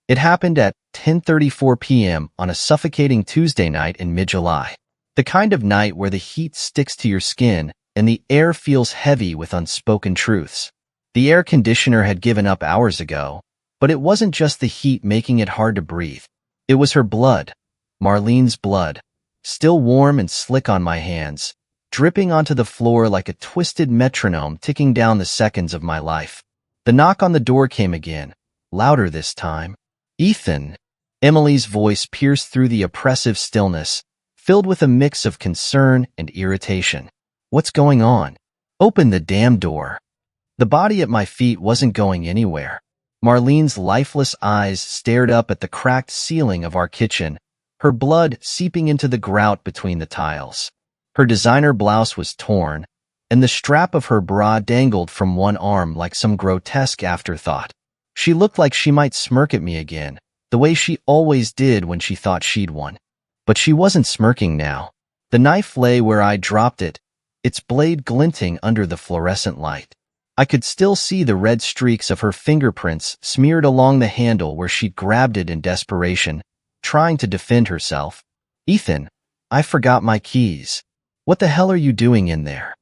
It happened at 10:34 p.m. on a suffocating Tuesday night in mid-July. The kind of night where the heat sticks to your skin and the air feels heavy with unspoken truths. The air conditioner had given up hours ago, but it wasn't just the heat making it hard to breathe. It was her blood, Marlene's blood, still warm and slick on my hands, dripping onto the floor like a twisted metronome ticking down the seconds of my life. The knock on the door came again, louder this time. "Ethan." Emily's voice pierced through the oppressive stillness, filled with a mix of concern and irritation. "What's going on? Open the damn door." The body at my feet wasn't going anywhere. Marlene's lifeless eyes stared up at the cracked ceiling of our kitchen, her blood seeping into the grout between the tiles. Her designer blouse was torn, and the strap of her bra dangled from one arm like some grotesque afterthought. She looked like she might smirk at me again, the way she always did when she thought she'd won. But she wasn't smirking now. The knife lay where I dropped it, its blade glinting under the fluorescent light. I could still see the red streaks of her fingerprints smeared along the handle where she'd grabbed it in desperation, trying to defend herself. "Ethan, I forgot my keys. What the hell are you doing in there?"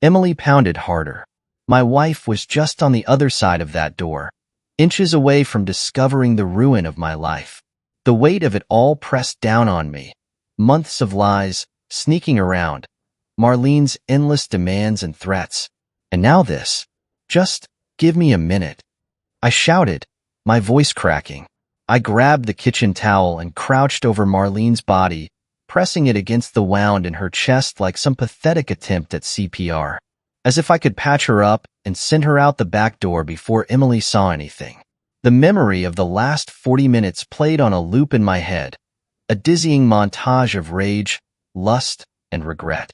Emily pounded harder. My wife was just on the other side of that door, inches away from discovering the ruin of my life. The weight of it all pressed down on me. Months of lies, sneaking around, Marlene's endless demands and threats. And now this. "Just give me a minute," I shouted, my voice cracking. I grabbed the kitchen towel and crouched over Marlene's body, pressing it against the wound in her chest like some pathetic attempt at CPR, as if I could patch her up and send her out the back door before Emily saw anything. The memory of the last 40 minutes played on a loop in my head, a dizzying montage of rage, lust, and regret.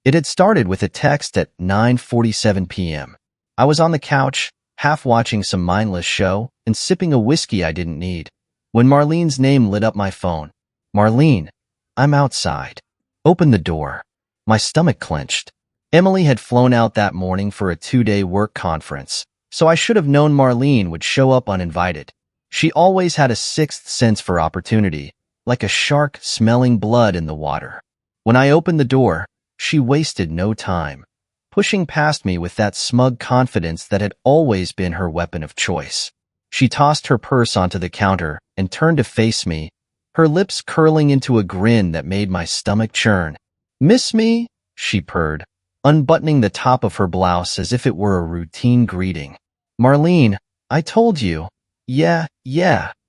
It had started with a text at 9:47 p.m. I was on the couch, half watching some mindless show and sipping a whiskey I didn't need, when Marlene's name lit up my phone. "Marlene, I'm outside. Open the door." My stomach clenched. Emily had flown out that morning for a 2-day work conference, so I should have known Marlene would show up uninvited. She always had a sixth sense for opportunity, like a shark smelling blood in the water. When I opened the door, she wasted no time, pushing past me with that smug confidence that had always been her weapon of choice. She tossed her purse onto the counter and turned to face me, her lips curling into a grin that made my stomach churn. "Miss me?" she purred, unbuttoning the top of her blouse as if it were a routine greeting. "Marlene, I told you." Yeah,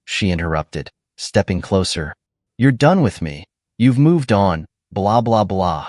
she interrupted, stepping closer. "You're done with me. You've moved on, blah, blah, blah."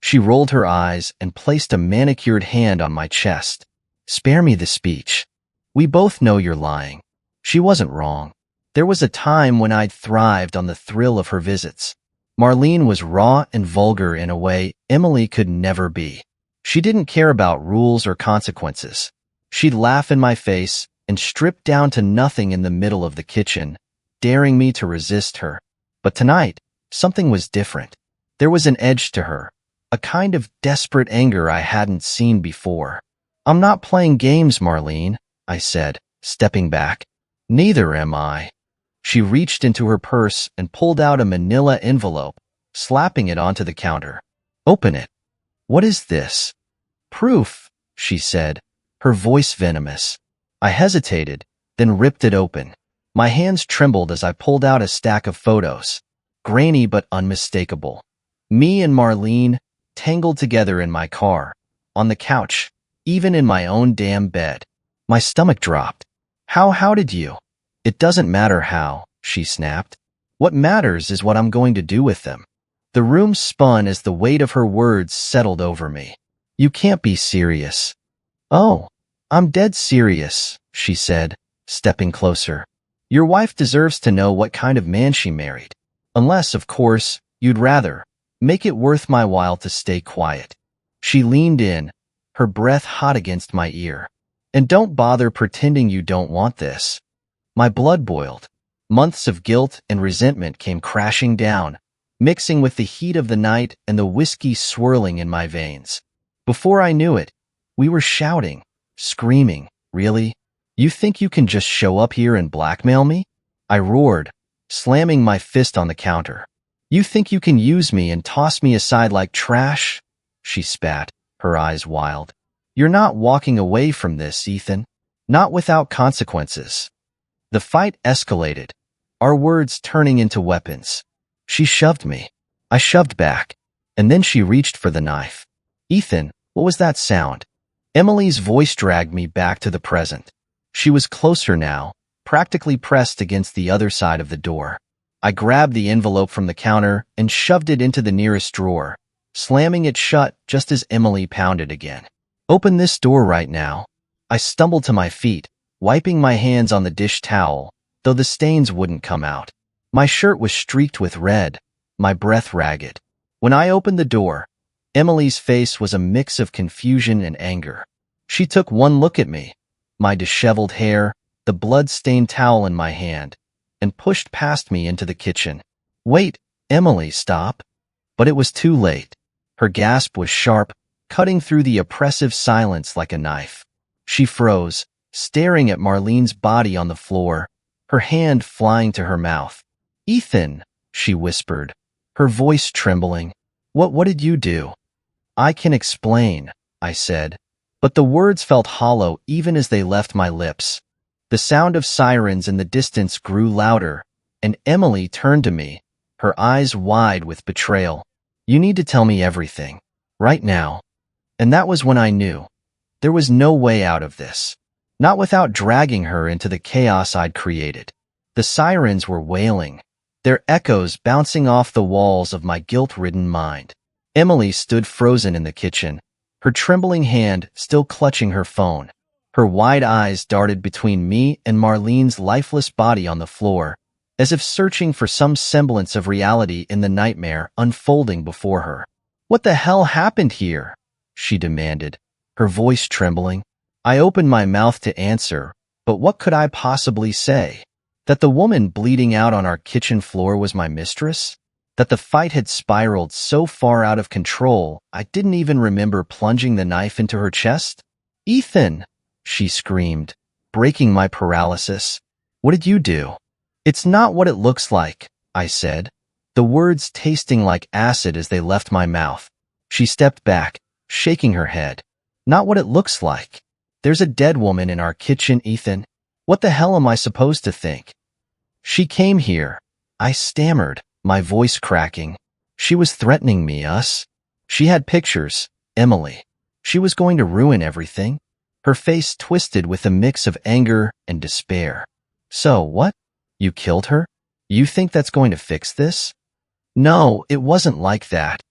She rolled her eyes and placed a manicured hand on my chest. "Spare me the speech. We both know you're lying." She wasn't wrong. There was a time when I'd thrived on the thrill of her visits. Marlene was raw and vulgar in a way Emily could never be. She didn't care about rules or consequences. She'd laugh in my face and strip down to nothing in the middle of the kitchen, daring me to resist her. But tonight, something was different. There was an edge to her, a kind of desperate anger I hadn't seen before. "I'm not playing games, Marlene," I said, stepping back. "Neither am I." She reached into her purse and pulled out a manila envelope, slapping it onto the counter. "Open it." "What is this?" "Proof," she said, her voice venomous. I hesitated, then ripped it open. My hands trembled as I pulled out a stack of photos, grainy but unmistakable. Me and Marlene, tangled together in my car, on the couch, even in my own damn bed. My stomach dropped. How did you?" "It doesn't matter how," she snapped. "What matters is what I'm going to do with them." The room spun as the weight of her words settled over me. "You can't be serious." "Oh, I'm dead serious," she said, stepping closer. "Your wife deserves to know what kind of man she married. Unless, of course, you'd rather make it worth my while to stay quiet." She leaned in, her breath hot against my ear. "And don't bother pretending you don't want this." My blood boiled. Months of guilt and resentment came crashing down, mixing with the heat of the night and the whiskey swirling in my veins. Before I knew it, we were shouting, screaming. "Really? You think you can just show up here and blackmail me?" I roared, slamming my fist on the counter. You think you can use me and toss me aside like trash? She spat, her eyes wild. You're not walking away from this, Ethan. Not without consequences. The fight escalated, our words turning into weapons. She shoved me. I shoved back, and then she reached for the knife. Ethan, what was that sound? Emily's voice dragged me back to the present. She was closer now, practically pressed against the other side of the door. I grabbed the envelope from the counter and shoved it into the nearest drawer, slamming it shut just as Emily pounded again. Open this door right now. I stumbled to my feet, wiping my hands on the dish towel, though the stains wouldn't come out. My shirt was streaked with red, my breath ragged. When I opened the door, Emily's face was a mix of confusion and anger. She took one look at me, my disheveled hair, the blood-stained towel in my hand, and pushed past me into the kitchen. Wait, Emily, stop. But it was too late. Her gasp was sharp, cutting through the oppressive silence like a knife. She froze, staring at Marlene's body on the floor, her hand flying to her mouth. Ethan, she whispered, her voice trembling. What did you do? I can explain, I said, but the words felt hollow even as they left my lips. The sound of sirens in the distance grew louder, and Emily turned to me, her eyes wide with betrayal. You need to tell me everything, right now. And that was when I knew. There was no way out of this. Not without dragging her into the chaos I'd created. The sirens were wailing, their echoes bouncing off the walls of my guilt-ridden mind. Emily stood frozen in the kitchen, her trembling hand still clutching her phone. Her wide eyes darted between me and Marlene's lifeless body on the floor, as if searching for some semblance of reality in the nightmare unfolding before her. What the hell happened here? She demanded, her voice trembling. I opened my mouth to answer, but what could I possibly say? That the woman bleeding out on our kitchen floor was my mistress? That the fight had spiraled so far out of control I didn't even remember plunging the knife into her chest? Ethan! She screamed, breaking my paralysis. What did you do? It's not what it looks like, I said, the words tasting like acid as they left my mouth. She stepped back, shaking her head. Not what it looks like. There's a dead woman in our kitchen, Ethan. What the hell am I supposed to think? She came here. I stammered, my voice cracking. She was threatening me, us. She had pictures, Emily. She was going to ruin everything. Her face twisted with a mix of anger and despair. So, what? You killed her? You think that's going to fix this? No, it wasn't like that.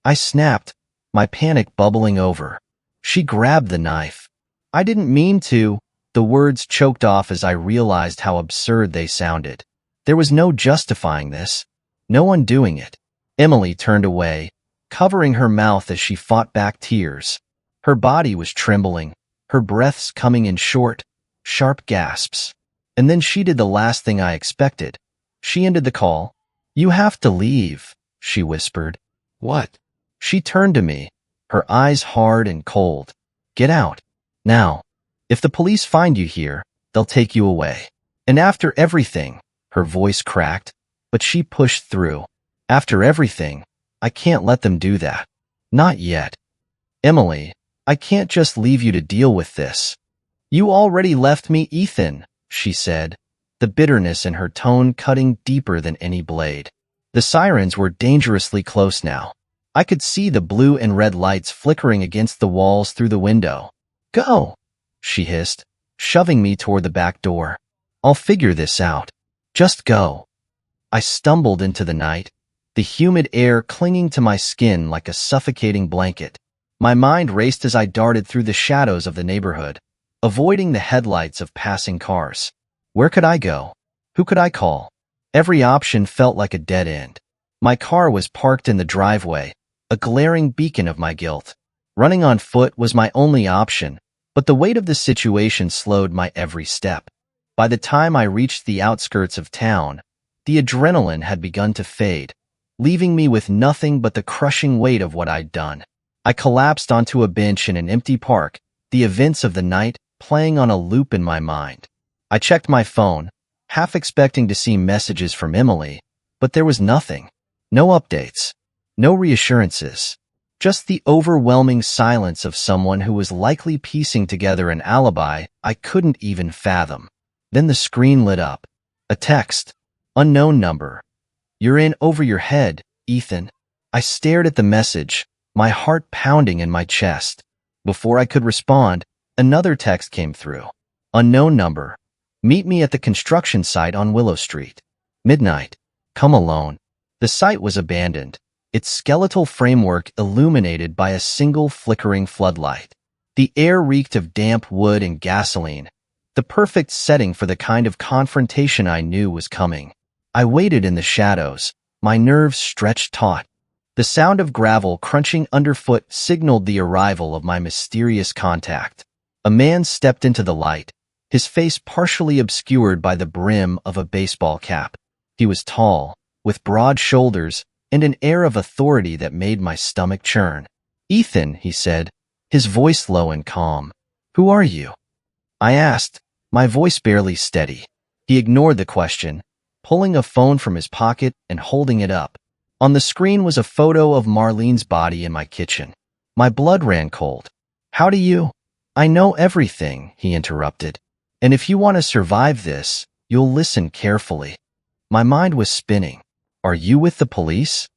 I snapped, my panic bubbling over. She grabbed the knife. I didn't mean to. The words choked off as I realized how absurd they sounded. There was no justifying this, no undoing it. Emily turned away, covering her mouth as she fought back tears. Her body was trembling, her breaths coming in short, sharp gasps. And then she did the last thing I expected. She ended the call. You have to leave, she whispered. What? She turned to me, her eyes hard and cold. Get out. Now. If the police find you here, they'll take you away. And after everything, her voice cracked, but she pushed through. After everything, I can't let them do that. Not yet. Emily, I can't just leave you to deal with this. You already left me, Ethan, she said, the bitterness in her tone cutting deeper than any blade. The sirens were dangerously close now. I could see the blue and red lights flickering against the walls through the window. Go, she hissed, shoving me toward the back door. I'll figure this out. Just go. I stumbled into the night, the humid air clinging to my skin like a suffocating blanket. My mind raced as I darted through the shadows of the neighborhood, avoiding the headlights of passing cars. Where could I go? Who could I call? Every option felt like a dead end. My car was parked in the driveway, a glaring beacon of my guilt. Running on foot was my only option, but the weight of the situation slowed my every step. By the time I reached the outskirts of town, the adrenaline had begun to fade, leaving me with nothing but the crushing weight of what I'd done. I collapsed onto a bench in an empty park, the events of the night playing on a loop in my mind. I checked my phone, half expecting to see messages from Emily, but there was nothing. No updates. No reassurances. Just the overwhelming silence of someone who was likely piecing together an alibi I couldn't even fathom. Then the screen lit up. A text. Unknown number. "You're in over your head, Ethan." I stared at the message, my heart pounding in my chest. Before I could respond, another text came through. Unknown number. "Meet me at the construction site on Willow Street. Midnight. Come alone." The site was abandoned, its skeletal framework illuminated by a single flickering floodlight. The air reeked of damp wood and gasoline, the perfect setting for the kind of confrontation I knew was coming. I waited in the shadows, my nerves stretched taut. The sound of gravel crunching underfoot signaled the arrival of my mysterious contact. A man stepped into the light, his face partially obscured by the brim of a baseball cap. He was tall, with broad shoulders and an air of authority that made my stomach churn. "Ethan," he said, his voice low and calm. "Who are you?" I asked, my voice barely steady. He ignored the question, pulling a phone from his pocket and holding it up. On the screen was a photo of Marlene's body in my kitchen. My blood ran cold. "How do you—" "I know everything," he interrupted. "And if you want to survive this, you'll listen carefully." My mind was spinning. "Are you with the police?"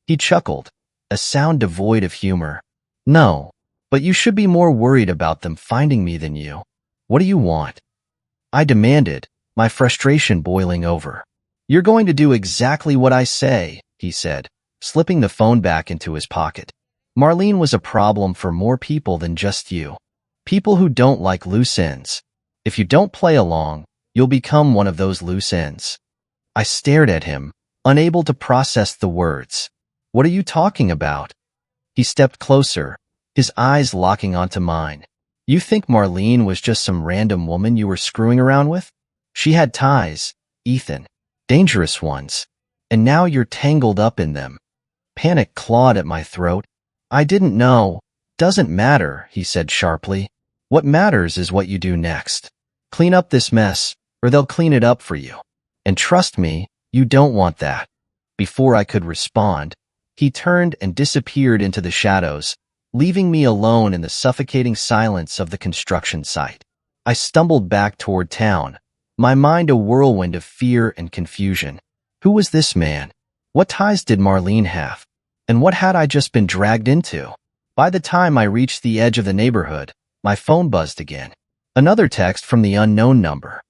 He chuckled, a sound devoid of humor. "No, but you should be more worried about them finding me than you. What do you want?" I demanded, my frustration boiling over. "You're going to do exactly what I say," he said, slipping the phone back into his pocket. "Marlene was a problem for more people than just you. People who don't like loose ends. If you don't play along, you'll become one of those loose ends." I stared at him, unable to process the words. "What are you talking about?" He stepped closer, his eyes locking onto mine. "You think Marlene was just some random woman you were screwing around with? She had ties, Ethan. Dangerous ones. And now you're tangled up in them." Panic clawed at my throat. "I didn't know." "Doesn't matter," he said sharply. "What matters is what you do next. Clean up this mess, or they'll clean it up for you. And trust me, you don't want that." Before I could respond, he turned and disappeared into the shadows, leaving me alone in the suffocating silence of the construction site. I stumbled back toward town, my mind a whirlwind of fear and confusion. Who was this man? What ties did Marlene have? And what had I just been dragged into? By the time I reached the edge of the neighborhood, my phone buzzed again. Another text from the unknown number.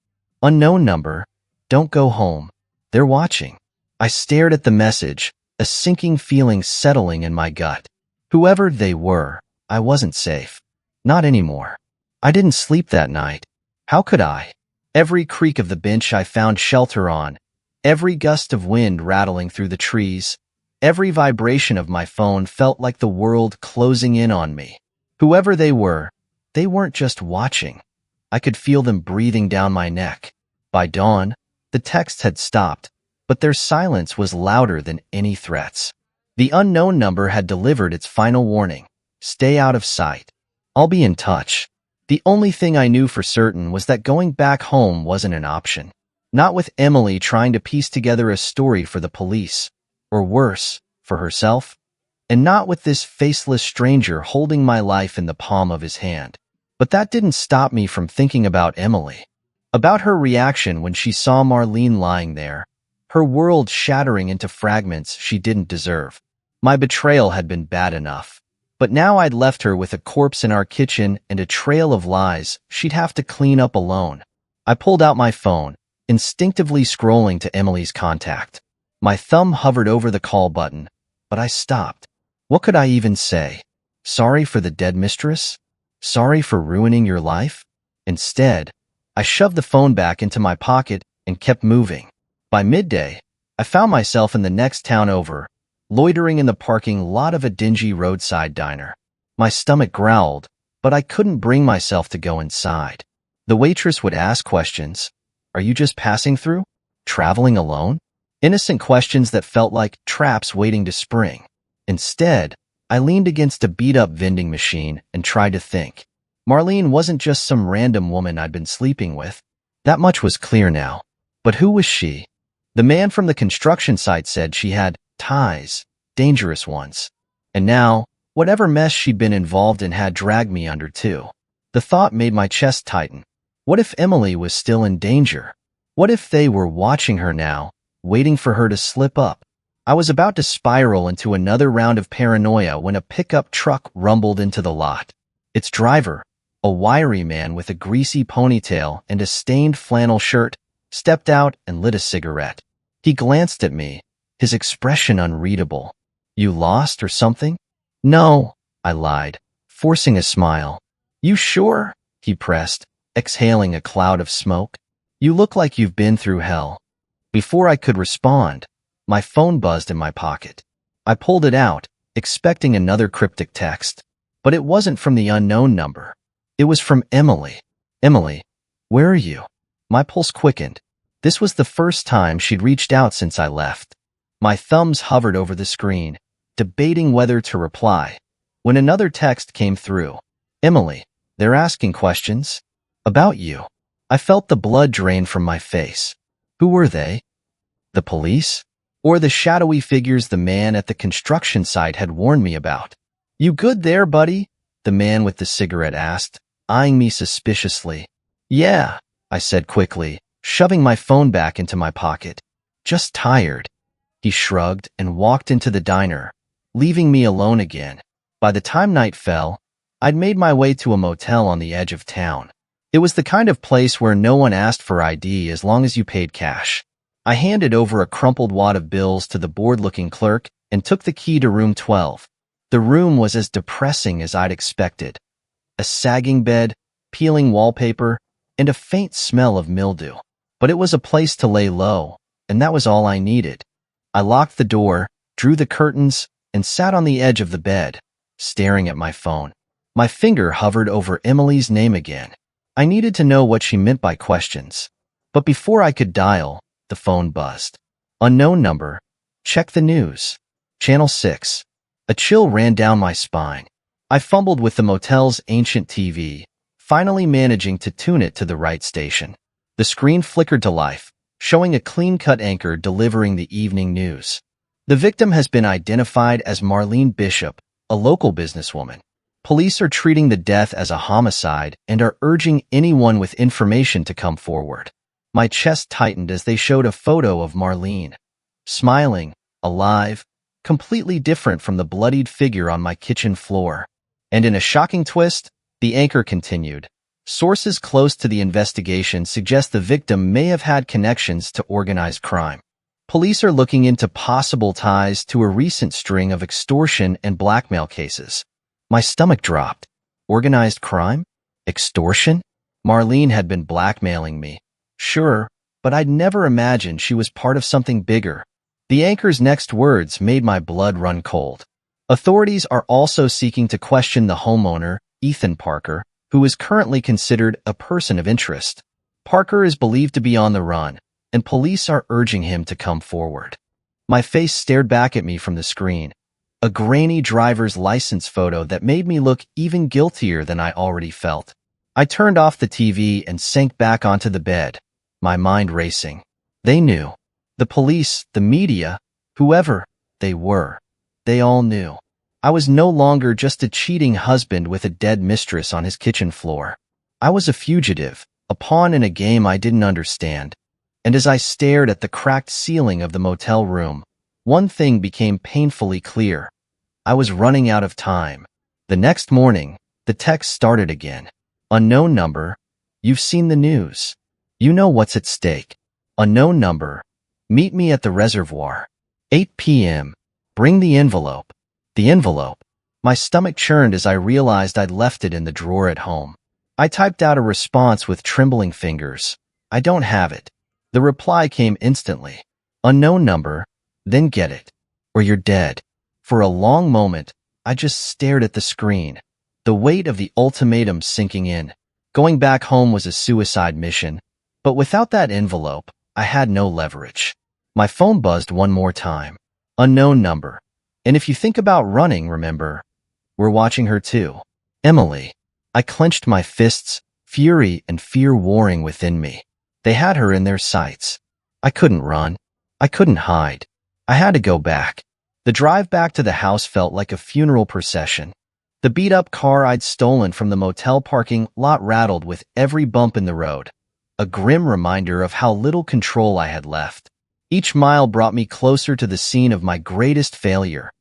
"Unknown number. Don't go home. They're watching." I stared at the message, a sinking feeling settling in my gut. Whoever they were, I wasn't safe. Not anymore. I didn't sleep that night. How could I? Every creak of the bench I found shelter on, every gust of wind rattling through the trees, every vibration of my phone felt like the world closing in on me. Whoever they weren't just watching. I could feel them breathing down my neck. By dawn, the text had stopped, but their silence was louder than any threats. The unknown number had delivered its final warning. "Stay out of sight. I'll be in touch." The only thing I knew for certain was that going back home wasn't an option. Not with Emily trying to piece together a story for the police, or worse, for herself. And not with this faceless stranger holding my life in the palm of his hand. But that didn't stop me from thinking about Emily. About her reaction when she saw Marlene lying there, her world shattering into fragments she didn't deserve. My betrayal had been bad enough, but now I'd left her with a corpse in our kitchen and a trail of lies she'd have to clean up alone. I pulled out my phone, instinctively scrolling to Emily's contact. My thumb hovered over the call button, but I stopped. What could I even say? Sorry for the dead mistress? Sorry for ruining your life? Instead, I shoved the phone back into my pocket and kept moving. By midday, I found myself in the next town over, loitering in the parking lot of a dingy roadside diner. My stomach growled, but I couldn't bring myself to go inside. The waitress would ask questions. "Are you just passing through? Traveling alone?" Innocent questions that felt like traps waiting to spring. Instead, I leaned against a beat-up vending machine and tried to think. Marlene wasn't just some random woman I'd been sleeping with. That much was clear now. But who was she? The man from the construction site said she had ties, dangerous ones. And now, whatever mess she'd been involved in had dragged me under too. The thought made my chest tighten. What if Emily was still in danger? What if they were watching her now, waiting for her to slip up? I was about to spiral into another round of paranoia when a pickup truck rumbled into the lot. Its driver, a wiry man with a greasy ponytail and a stained flannel shirt, stepped out and lit a cigarette. He glanced at me, his expression unreadable. "You lost or something?" "No," I lied, forcing a smile. "You sure?" he pressed, exhaling a cloud of smoke. "You look like you've been through hell." Before I could respond, my phone buzzed in my pocket. I pulled it out, expecting another cryptic text. But it wasn't from the unknown number. It was from Emily. "Emily, where are you?" My pulse quickened. This was the first time she'd reached out since I left. My thumbs hovered over the screen, debating whether to reply, when another text came through. "Emily, they're asking questions about you." I felt the blood drain from my face. Who were they? The police? Or the shadowy figures the man at the construction site had warned me about? "You good there, buddy?" the man with the cigarette asked, eyeing me suspiciously. "Yeah," I said quickly, shoving my phone back into my pocket. "Just tired." He shrugged and walked into the diner, leaving me alone again. By the time night fell, I'd made my way to a motel on the edge of town. It was the kind of place where no one asked for ID as long as you paid cash. I handed over a crumpled wad of bills to the bored-looking clerk and took the key to room 12. The room was as depressing as I'd expected. A sagging bed, peeling wallpaper, and a faint smell of mildew. But it was a place to lay low, and that was all I needed. I locked the door, drew the curtains, and sat on the edge of the bed, staring at my phone. My finger hovered over Emily's name again. I needed to know what she meant by questions. But before I could dial, the phone buzzed. "Unknown number. Check the news. Channel 6. A chill ran down my spine. I fumbled with the motel's ancient TV, finally managing to tune it to the right station. The screen flickered to life, showing a clean-cut anchor delivering the evening news. The victim has been identified as Marlene Bishop, a local businesswoman. Police are treating the death as a homicide and are urging anyone with information to come forward. My chest tightened as they showed a photo of Marlene, smiling, alive, completely different from the bloodied figure on my kitchen floor. And in a shocking twist, the anchor continued. Sources close to the investigation suggest the victim may have had connections to organized crime. Police are looking into possible ties to a recent string of extortion and blackmail cases. My stomach dropped. Organized crime? Extortion? Marlene had been blackmailing me. Sure, but I'd never imagined she was part of something bigger. The anchor's next words made my blood run cold. Authorities are also seeking to question the homeowner, Ethan Parker, who is currently considered a person of interest. Parker is believed to be on the run, and police are urging him to come forward. My face stared back at me from the screen, a grainy driver's license photo that made me look even guiltier than I already felt. I turned off the TV and sank back onto the bed, my mind racing. They knew. The police, the media, whoever they were, they all knew. I was no longer just a cheating husband with a dead mistress on his kitchen floor. I was a fugitive, a pawn in a game I didn't understand. And as I stared at the cracked ceiling of the motel room, one thing became painfully clear. I was running out of time. The next morning, the text started again. Unknown number. You've seen the news. You know what's at stake. Unknown number. Meet me at the reservoir. 8 p.m. Bring the envelope. The envelope. My stomach churned as I realized I'd left it in the drawer at home. I typed out a response with trembling fingers. I don't have it. The reply came instantly. Unknown number. Then get it, or you're dead. For a long moment, I just stared at the screen, the weight of the ultimatum sinking in. Going back home was a suicide mission, but without that envelope, I had no leverage. My phone buzzed one more time. Unknown number. And if you think about running, remember, we're watching her too. Emily. I clenched my fists, fury and fear warring within me. They had her in their sights. I couldn't run. I couldn't hide. I had to go back. The drive back to the house felt like a funeral procession. The beat-up car I'd stolen from the motel parking lot rattled with every bump in the road, a grim reminder of how little control I had left. Each mile brought me closer to the scene of my greatest failure,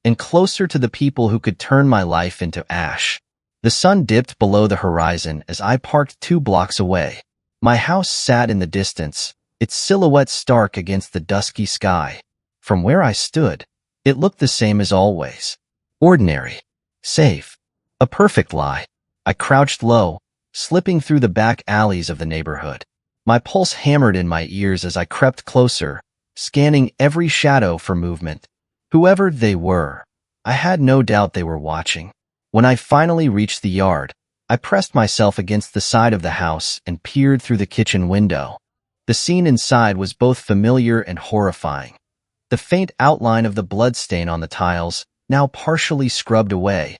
and closer to the people who could turn my life into ash. The sun dipped below the horizon as I parked 2 blocks away. My house sat in the distance, its silhouette stark against the dusky sky. From where I stood, it looked the same as always. Ordinary. Safe. A perfect lie. I crouched low, slipping through the back alleys of the neighborhood. My pulse hammered in my ears as I crept closer, scanning every shadow for movement. Whoever they were, I had no doubt they were watching. When I finally reached the yard, I pressed myself against the side of the house and peered through the kitchen window. The scene inside was both familiar and horrifying. The faint outline of the bloodstain on the tiles, now partially scrubbed away.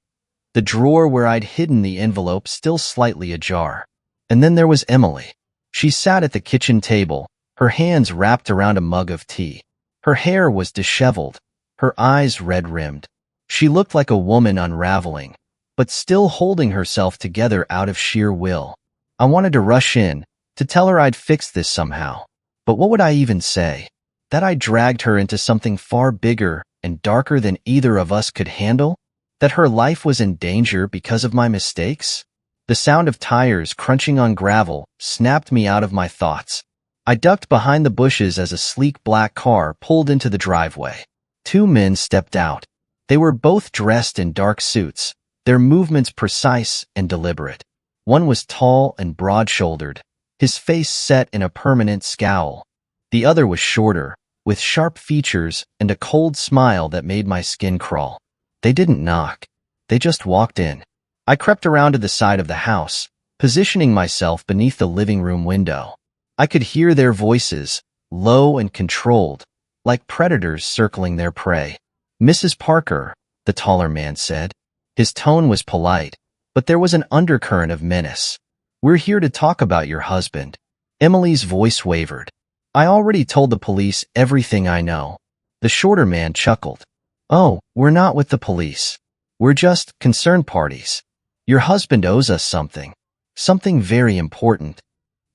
The drawer where I'd hidden the envelope still slightly ajar. And then there was Emily. She sat at the kitchen table, her hands wrapped around a mug of tea. Her hair was disheveled, her eyes red-rimmed. She looked like a woman unraveling, but still holding herself together out of sheer will. I wanted to rush in, to tell her I'd fix this somehow. But what would I even say? That I dragged her into something far bigger and darker than either of us could handle? That her life was in danger because of my mistakes? The sound of tires crunching on gravel snapped me out of my thoughts. I ducked behind the bushes as a sleek black car pulled into the driveway. 2 men stepped out. They were both dressed in dark suits, their movements precise and deliberate. One was tall and broad-shouldered, his face set in a permanent scowl. The other was shorter, with sharp features and a cold smile that made my skin crawl. They didn't knock. They just walked in. I crept around to the side of the house, positioning myself beneath the living room window. I could hear their voices, low and controlled, like predators circling their prey. "Mrs. Parker," the taller man said. His tone was polite, but there was an undercurrent of menace. "We're here to talk about your husband." Emily's voice wavered. "I already told the police everything I know." The shorter man chuckled. "Oh, we're not with the police. We're just concerned parties. Your husband owes us something. Something very important."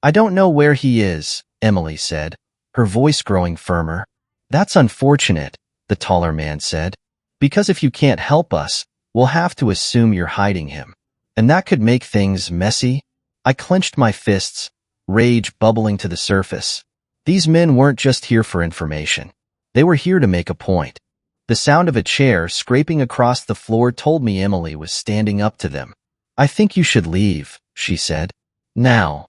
"I don't know where he is," Emily said, her voice growing firmer. "That's unfortunate," the taller man said. "Because if you can't help us, we'll have to assume you're hiding him. And that could make things messy." I clenched my fists, rage bubbling to the surface. These men weren't just here for information. They were here to make a point. The sound of a chair scraping across the floor told me Emily was standing up to them. "I think you should leave," she said. "Now."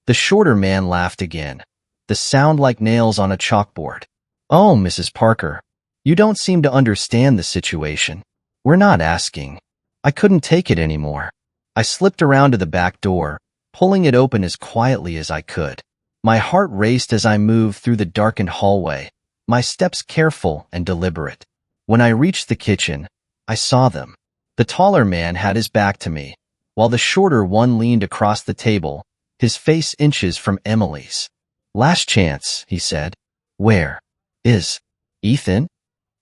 The shorter man laughed again, the sound like nails on a chalkboard. "Oh, Mrs. Parker, you don't seem to understand the situation. We're not asking." I couldn't take it anymore. I slipped around to the back door, pulling it open as quietly as I could. My heart raced as I moved through the darkened hallway, my steps careful and deliberate. When I reached the kitchen, I saw them. The taller man had his back to me, while the shorter one leaned across the table, his face inches from Emily's. "Last chance," he said. "Where is Ethan?"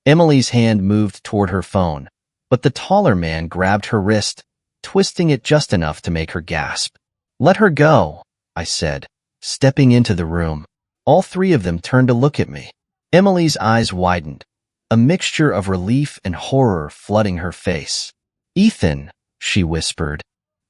Emily's hand moved toward her phone, but the taller man grabbed her wrist, twisting it just enough to make her gasp. "Let her go," I said, stepping into the room. All 3 of them turned to look at me. Emily's eyes widened, a mixture of relief and horror flooding her face. "Ethan," she whispered.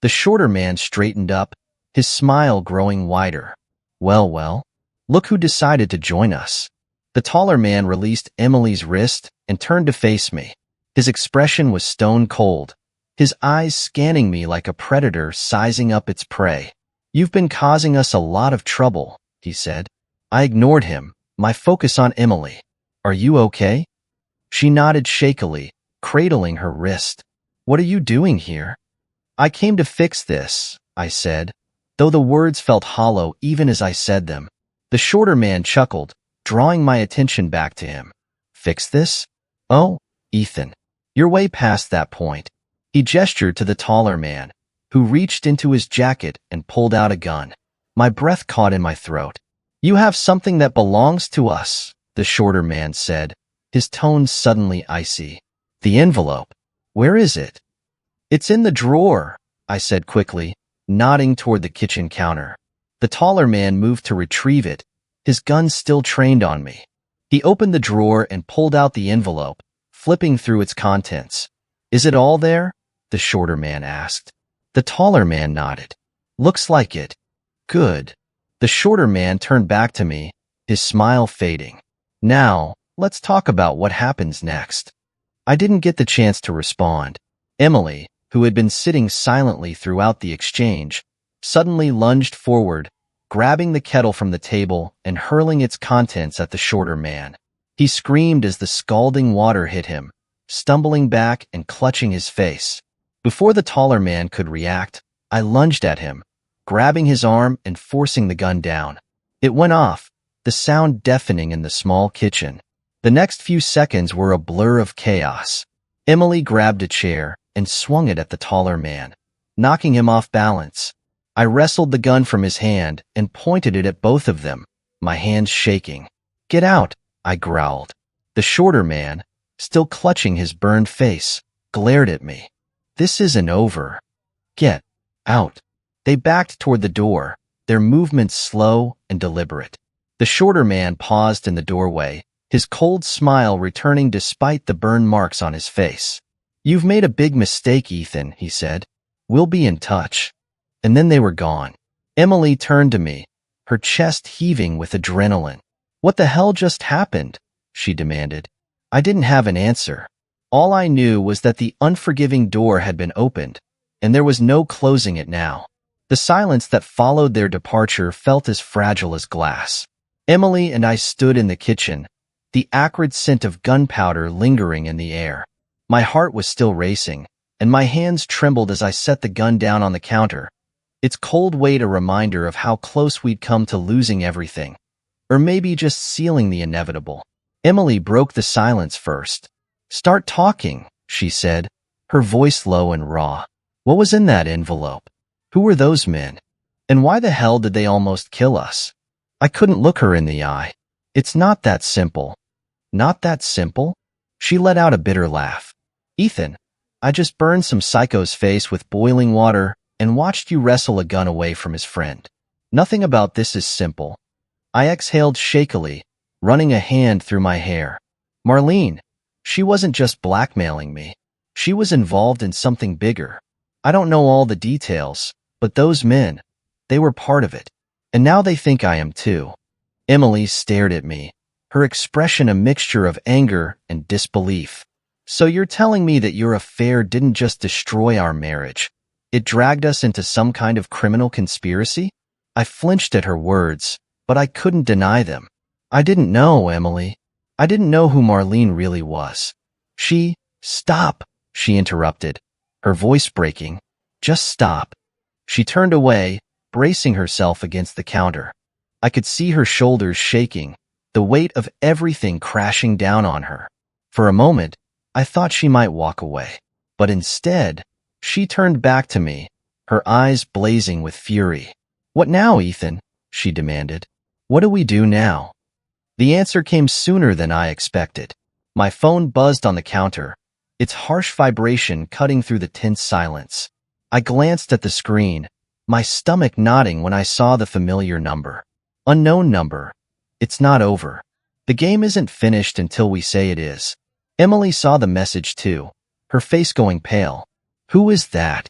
The shorter man straightened up, his smile growing wider. Well, look who decided to join us." The taller man released Emily's wrist and turned to face me. His expression was stone cold, his eyes scanning me like a predator sizing up its prey. "You've been causing us a lot of trouble," he said. I ignored him, my focus on Emily. "Are you okay?" She nodded shakily, cradling her wrist. "What are you doing here?" "I came to fix this," I said, though the words felt hollow even as I said them. The shorter man chuckled, drawing my attention back to him. "Fix this? Oh, Ethan, you're way past that point." He gestured to the taller man, who reached into his jacket and pulled out a gun. My breath caught in my throat. You have something that belongs to us, the shorter man said, his tone suddenly icy. The envelope. Where is it? It's in the drawer, I said quickly, nodding toward the kitchen counter. The taller man moved to retrieve it, his gun still trained on me. He opened the drawer and pulled out the envelope, flipping through its contents. Is it all there? The shorter man asked. The taller man nodded. Looks like it. Good. The shorter man turned back to me, his smile fading. Now, let's talk about what happens next. I didn't get the chance to respond. Emily, who had been sitting silently throughout the exchange, suddenly lunged forward, grabbing the kettle from the table and hurling its contents at the shorter man. He screamed as the scalding water hit him, stumbling back and clutching his face. Before the taller man could react, I lunged at him, grabbing his arm and forcing the gun down. It went off, the sound deafening in the small kitchen. The next few seconds were a blur of chaos. Emily grabbed a chair and swung it at the taller man, knocking him off balance. I wrestled the gun from his hand and pointed it at both of them, my hands shaking. Get out, I growled. The shorter man, still clutching his burned face, glared at me. This isn't over. Get out. They backed toward the door, their movements slow and deliberate. The shorter man paused in the doorway, his cold smile returning despite the burn marks on his face. You've made a big mistake, Ethan, he said. We'll be in touch. And then they were gone. Emily turned to me, her chest heaving with adrenaline. What the hell just happened? She demanded. I didn't have an answer. All I knew was that the unforgiving door had been opened, and there was no closing it now. The silence that followed their departure felt as fragile as glass. Emily and I stood in the kitchen, the acrid scent of gunpowder lingering in the air. My heart was still racing, and my hands trembled as I set the gun down on the counter, its cold weight a reminder of how close we'd come to losing everything, or maybe just sealing the inevitable. Emily broke the silence first. Start talking, she said, her voice low and raw. What was in that envelope? Who were those men? And why the hell did they almost kill us? I couldn't look her in the eye. It's not that simple. Not that simple? She let out a bitter laugh. Ethan, I just burned some psycho's face with boiling water and watched you wrestle a gun away from his friend. Nothing about this is simple. I exhaled shakily, running a hand through my hair. Marlene, she wasn't just blackmailing me. She was involved in something bigger. I don't know all the details, but those men, they were part of it. And now they think I am too. Emily stared at me, her expression a mixture of anger and disbelief. So you're telling me that your affair didn't just destroy our marriage. It dragged us into some kind of criminal conspiracy? I flinched at her words, but I couldn't deny them. I didn't know, Emily. I didn't know who Marlene really was. Stop, she interrupted, her voice breaking. Just stop. She turned away, bracing herself against the counter. I could see her shoulders shaking, the weight of everything crashing down on her. For a moment, I thought she might walk away, but instead, she turned back to me, her eyes blazing with fury. What now, Ethan? She demanded. What do we do now? The answer came sooner than I expected. My phone buzzed on the counter, its harsh vibration cutting through the tense silence. I glanced at the screen, my stomach knotting when I saw the familiar number. Unknown number. It's not over. The game isn't finished until we say it is. Emily saw the message too, her face going pale. Who is that?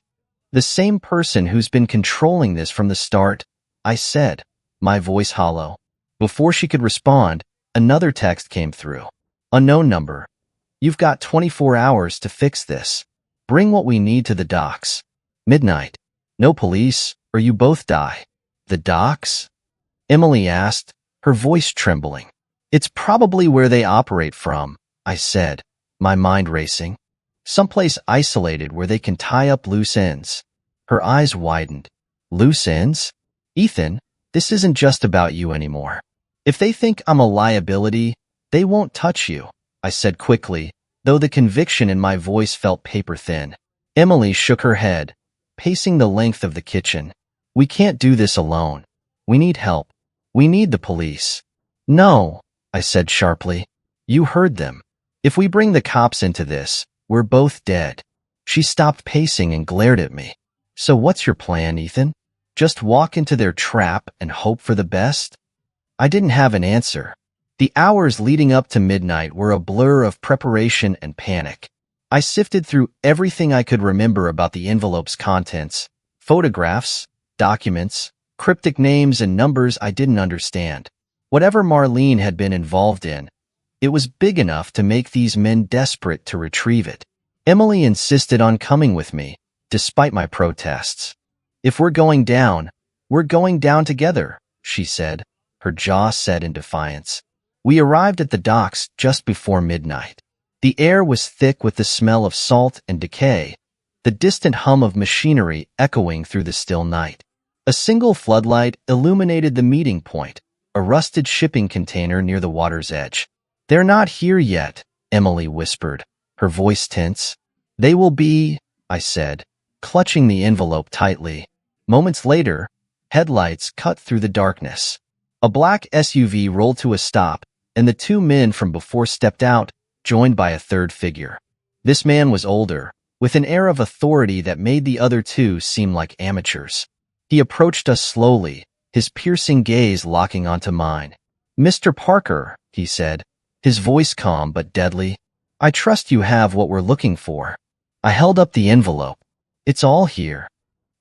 The same person who's been controlling this from the start, I said, my voice hollow. Before she could respond, another text came through. Unknown number. You've got 24 hours to fix this. Bring what we need to the docks. Midnight. No police, or you both die. The docks? Emily asked, her voice trembling. It's probably where they operate from, I said, my mind racing. Someplace isolated where they can tie up loose ends. Her eyes widened. Loose ends? Ethan, this isn't just about you anymore. If they think I'm a liability, they won't touch you, I said quickly, though the conviction in my voice felt paper thin. Emily shook her head, pacing the length of the kitchen. We can't do this alone. We need help. We need the police. No, I said sharply. You heard them. If we bring the cops into this, we're both dead. She stopped pacing and glared at me. So what's your plan, Ethan? Just walk into their trap and hope for the best? I didn't have an answer. The hours leading up to midnight were a blur of preparation and panic. I sifted through everything I could remember about the envelope's contents, photographs, documents, cryptic names and numbers I didn't understand. Whatever Marlene had been involved in, it was big enough to make these men desperate to retrieve it. Emily insisted on coming with me, despite my protests. If we're going down together, she said, her jaw set in defiance. We arrived at the docks just before midnight. The air was thick with the smell of salt and decay, the distant hum of machinery echoing through the still night. A single floodlight illuminated the meeting point, a rusted shipping container near the water's edge. They're not here yet, Emily whispered, her voice tense. They will be, I said, clutching the envelope tightly. Moments later, headlights cut through the darkness. A black SUV rolled to a stop, and the two men from before stepped out, joined by a third figure. This man was older, with an air of authority that made the other two seem like amateurs. He approached us slowly, his piercing gaze locking onto mine. Mr. Parker, he said, his voice calm but deadly. I trust you have what we're looking for. I held up the envelope. It's all here.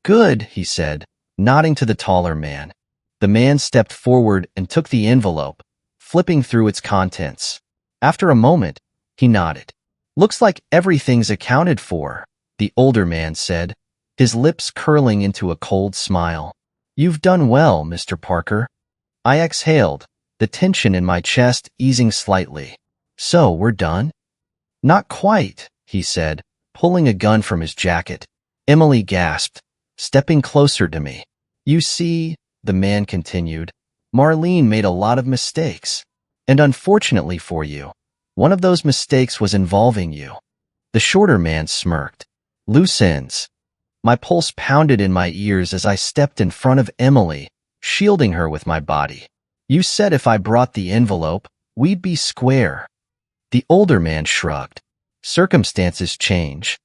Good, he said, nodding to the taller man. The man stepped forward and took the envelope, flipping through its contents. After a moment, he nodded. Looks like everything's accounted for, the older man said, his lips curling into a cold smile. You've done well, Mr. Parker. I exhaled, the tension in my chest easing slightly. So, we're done? Not quite, he said, pulling a gun from his jacket. Emily gasped, stepping closer to me. You see, the man continued, Marlene made a lot of mistakes. And unfortunately for you, one of those mistakes was involving you. The shorter man smirked. Loose ends. My pulse pounded in my ears as I stepped in front of Emily, shielding her with my body. You said if I brought the envelope, we'd be square. The older man shrugged. Circumstances change.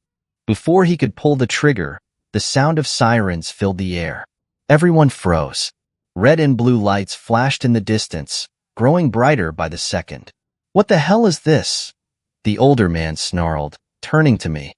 Before he could pull the trigger, the sound of sirens filled the air. Everyone froze. Red and blue lights flashed in the distance, growing brighter by the second. What the hell is this? The older man snarled, turning to me.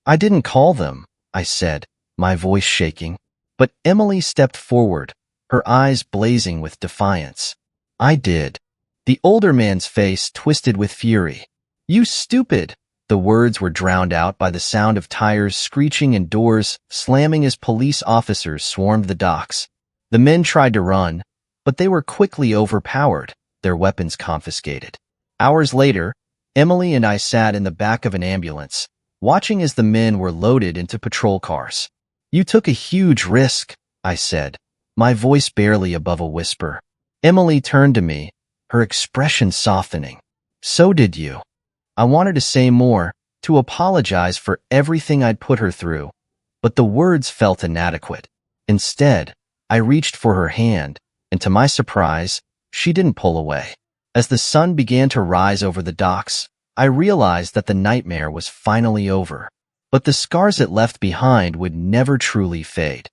I didn't call them, I said, my voice shaking. But Emily stepped forward, her eyes blazing with defiance. I did. The older man's face twisted with fury. You stupid! The words were drowned out by the sound of tires screeching and doors slamming as police officers swarmed the docks. The men tried to run, but they were quickly overpowered, their weapons confiscated. Hours later, Emily and I sat in the back of an ambulance, watching as the men were loaded into patrol cars. You took a huge risk, I said, my voice barely above a whisper. Emily turned to me, her expression softening. So did you. I wanted to say more, to apologize for everything I'd put her through, but the words felt inadequate. Instead, I reached for her hand, and to my surprise, she didn't pull away. As the sun began to rise over the docks, I realized that the nightmare was finally over. But the scars it left behind would never truly fade.